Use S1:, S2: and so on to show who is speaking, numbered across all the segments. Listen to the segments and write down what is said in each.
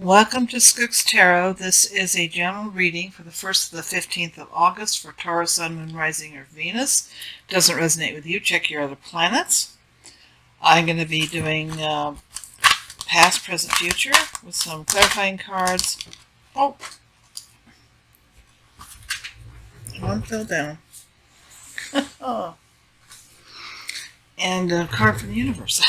S1: Welcome to Skook's Tarot. This is a general reading for the 1st to the 15th of August for Taurus, Sun, Moon, Rising, or Venus. Doesn't resonate with you, check your other planets. I'm going to be doing past, present, future with some clarifying cards. Oh, one fell down. Oh. And a card from the universe.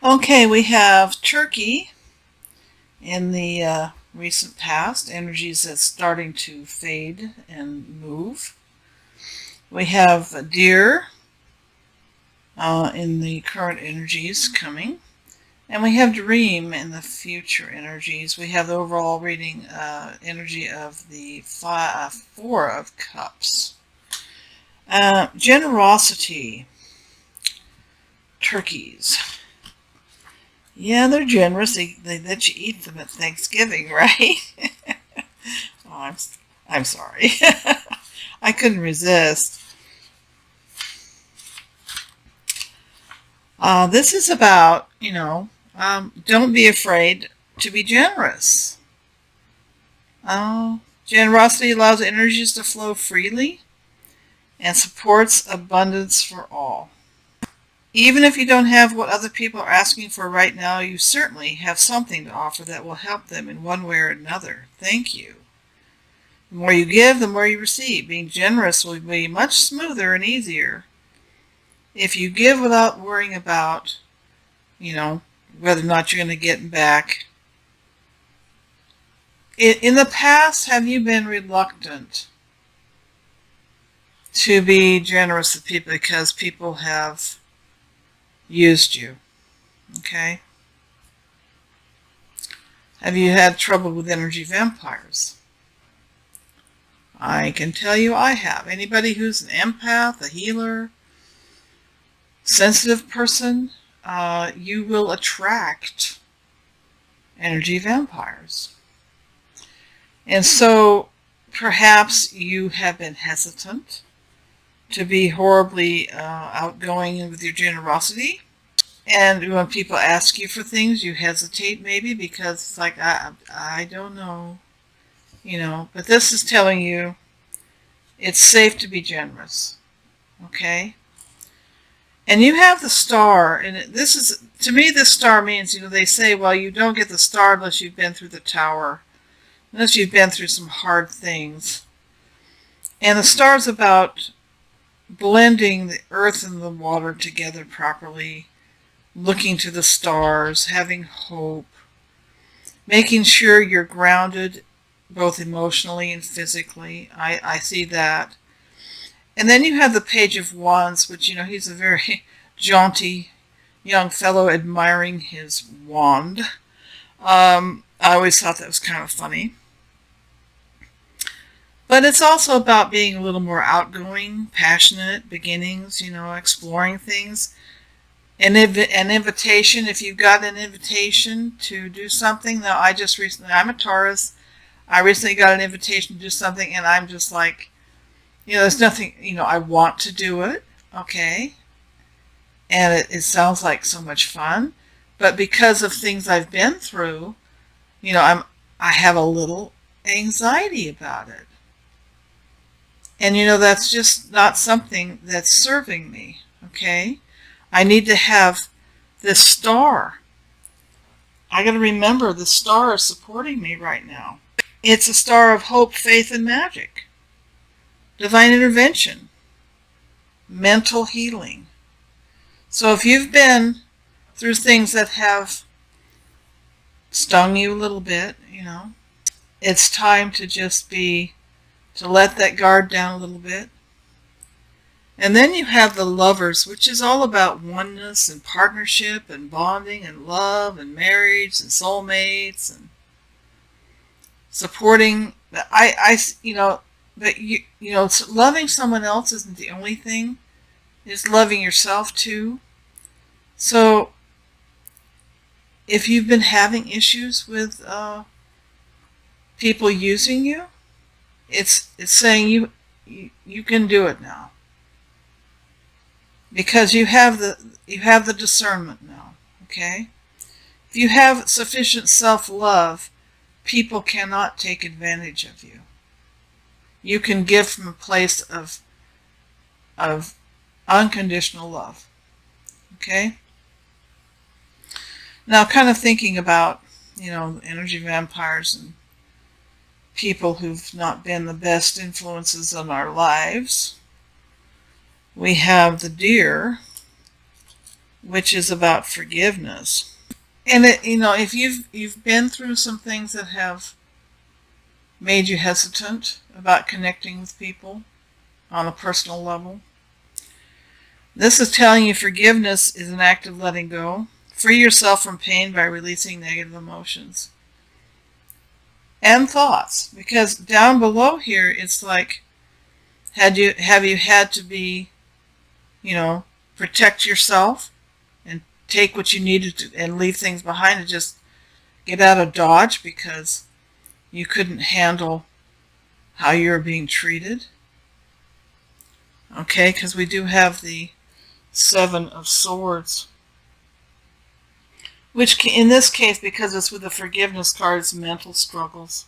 S1: Okay, we have Turkey in the recent past, energies that's starting to fade and move. We have Deer in the current energies coming. And we have Dream in the future energies. We have the overall reading energy of the Four of Cups. Generosity. Turkeys. Yeah, they're generous. They let you eat them at Thanksgiving, right? Oh, I'm sorry. I couldn't resist. This is about, don't be afraid to be generous. Generosity allows energies to flow freely and supports abundance for all. Even if you don't have what other people are asking for right now, you certainly have something to offer that will help them in one way or another. Thank you. The more you give, the more you receive. Being generous will be much smoother and easier if you give without worrying about, whether or not you're going to get back. In the past, have you been reluctant to be generous with people because people have used you? Okay? Have you had trouble with energy vampires? I can tell you I have. Anybody who's an empath, a healer, sensitive person, you will attract energy vampires. And so perhaps you have been hesitant to be horribly outgoing with your generosity. And when people ask you for things, you hesitate maybe because it's like, I don't know, But this is telling you it's safe to be generous, okay? And you have the star, and this is, to me, this star means, they say, well, you don't get the star unless you've been through the tower, unless you've been through some hard things. And the star's about blending the earth and the water together properly, looking to the stars, having hope, making sure you're grounded both emotionally and physically. I see that. And then you have the Page of Wands, which, he's a very jaunty young fellow admiring his wand. I always thought that was kind of funny. But it's also about being a little more outgoing, passionate, beginnings, exploring things. An invitation, if you've got an invitation to do something. Now, I'm a Taurus. I recently got an invitation to do something, and I'm just like, there's nothing, I want to do it, okay? And it sounds like so much fun. But because of things I've been through, I have a little anxiety about it. And, that's just not something that's serving me, okay? I need to have this star. I got to remember the star is supporting me right now. It's a star of hope, faith, and magic. Divine intervention. Mental healing. So if you've been through things that have stung you a little bit, it's time to to let that guard down a little bit. And then you have the Lovers, which is all about oneness and partnership and bonding and love and marriage and soulmates. And supporting. But loving someone else isn't the only thing. It's loving yourself too. So if you've been having issues with people using you, it's saying you can do it now, because you have the discernment now. Okay, if you have sufficient self-love, people cannot take advantage of you. You can give from a place of unconditional love. Okay? Now, kind of thinking about, energy vampires and people who've not been the best influences on our lives. We have the Deer, which is about forgiveness. And if you've been through some things that have made you hesitant about connecting with people on a personal level, this is telling you forgiveness is an act of letting go. Free yourself from pain by releasing negative emotions and thoughts. Because down below here, it's like, have you had to be, protect yourself and take what you needed to and leave things behind and just get out of Dodge because you couldn't handle how you were being treated? Okay, because we do have the Seven of Swords, which in this case, because it's with the forgiveness card, it's mental struggles.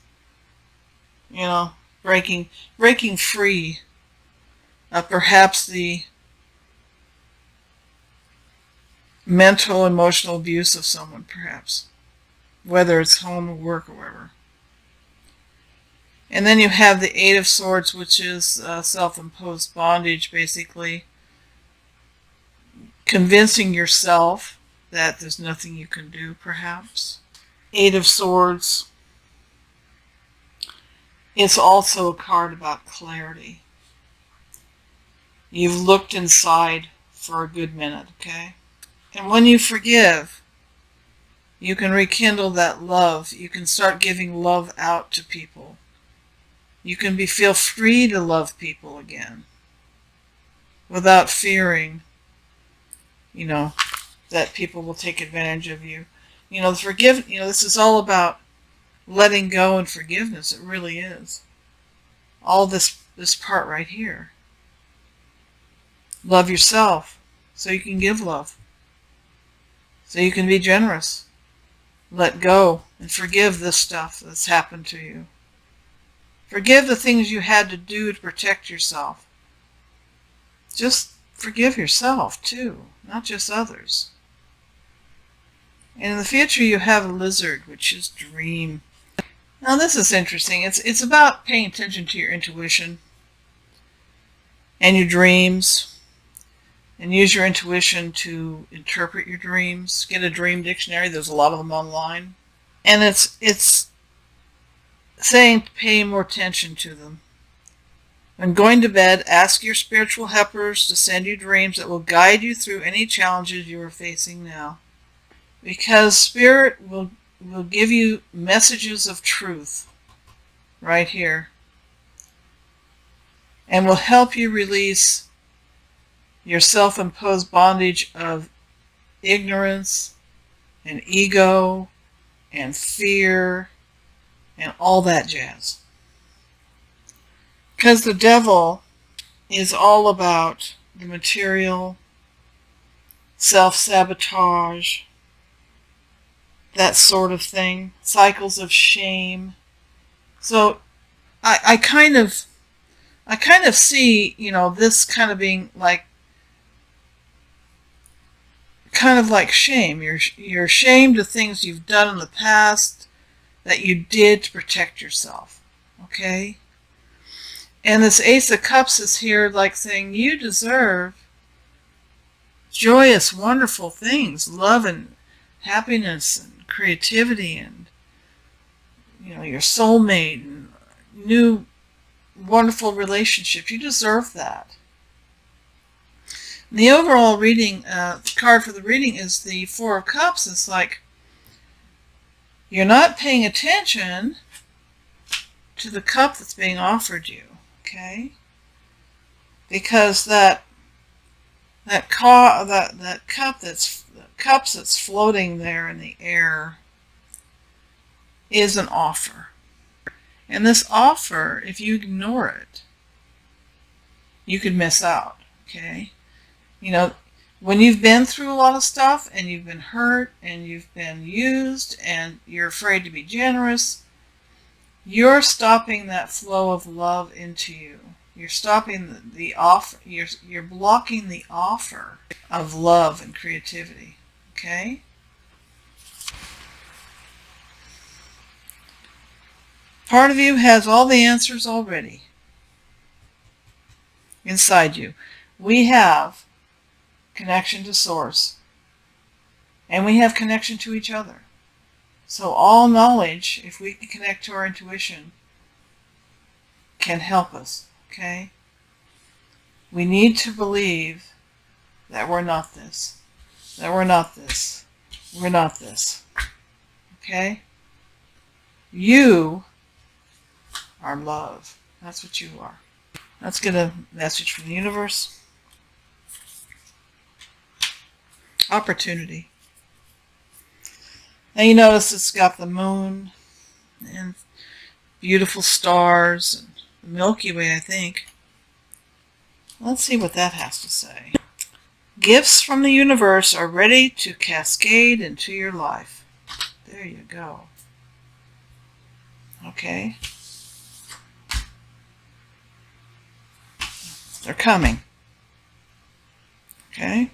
S1: Breaking free of perhaps the mental, emotional abuse of someone, perhaps, whether it's home or work or wherever. And then you have the Eight of Swords, which is self-imposed bondage, basically convincing yourself that there's nothing you can do, perhaps. Eight of Swords is also a card about clarity. You've looked inside for a good minute, okay? And when you forgive, you can rekindle that love. You can start giving love out to people. You can feel free to love people again without fearing, that people will take advantage of you. This is all about letting go and forgiveness. It really is. All this part right here. Love yourself so you can give love. So you can be generous. Let go and forgive this stuff that's happened to you. Forgive the things you had to do to protect yourself. Just forgive yourself too, not just others. And in the future you have a Lizard, which is dream. Now this is interesting. It's about paying attention to your intuition and your dreams, and use your intuition to interpret your dreams. Get a dream dictionary. There's a lot of them online. And it's saying to pay more attention to them. When going to bed, ask your spiritual helpers to send you dreams that will guide you through any challenges you are facing now. Because Spirit will give you messages of truth right here, and will help you release your self-imposed bondage of ignorance and ego and fear and all that jazz. Because the devil is all about the material, self-sabotage, that sort of thing, cycles of shame. So I kind of see, this kind of being like, kind of like shame. You're ashamed of things you've done in the past that you did to protect yourself. Okay? And this Ace of Cups is here like saying you deserve joyous, wonderful things, love and happiness and creativity and, your soulmate and new wonderful relationships. You deserve that. And the overall reading, card for the reading is the Four of Cups. It's like you're not paying attention to the cup that's being offered you, okay? Because that cup that's floating there in the air is an offer. And this offer, if you ignore it, you could miss out, okay? You know, when you've been through a lot of stuff and you've been hurt and you've been used and you're afraid to be generous, you're stopping that flow of love into you. You're stopping the offer. You're blocking the offer of love and creativity, okay? Part of you has all the answers already inside you. We have connection to Source, and we have connection to each other. So all knowledge, if we can connect to our intuition, can help us, okay? We need to believe that we're not this, that we're not this, we're not this, okay? You are love. That's what you are. Let's get a message from the universe. Opportunity. Now you notice it's got the moon and beautiful stars and the Milky Way, I think. Let's see what that has to say. Gifts from the universe are ready to cascade into your life. There you go. Okay. They're coming. Okay.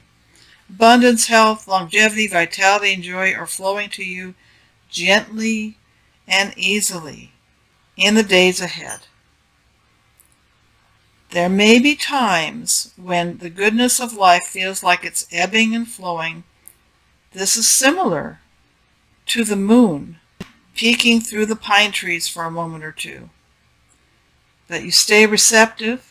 S1: Abundance, health, longevity, vitality, and joy are flowing to you gently and easily in the days ahead. There may be times when the goodness of life feels like it's ebbing and flowing. This is similar to the moon peeking through the pine trees for a moment or two. But you stay receptive.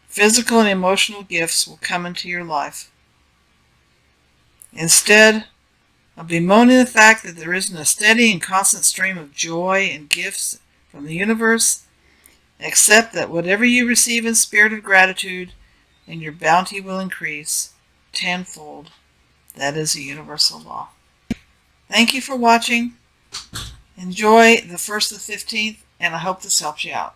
S1: Physical and emotional gifts will come into your life. Instead of bemoaning the fact that there isn't a steady and constant stream of joy and gifts from the universe, accept that whatever you receive in spirit of gratitude, and your bounty will increase tenfold. That is a universal law. Thank you for watching. Enjoy the 1st to the 15th, and I hope this helps you out.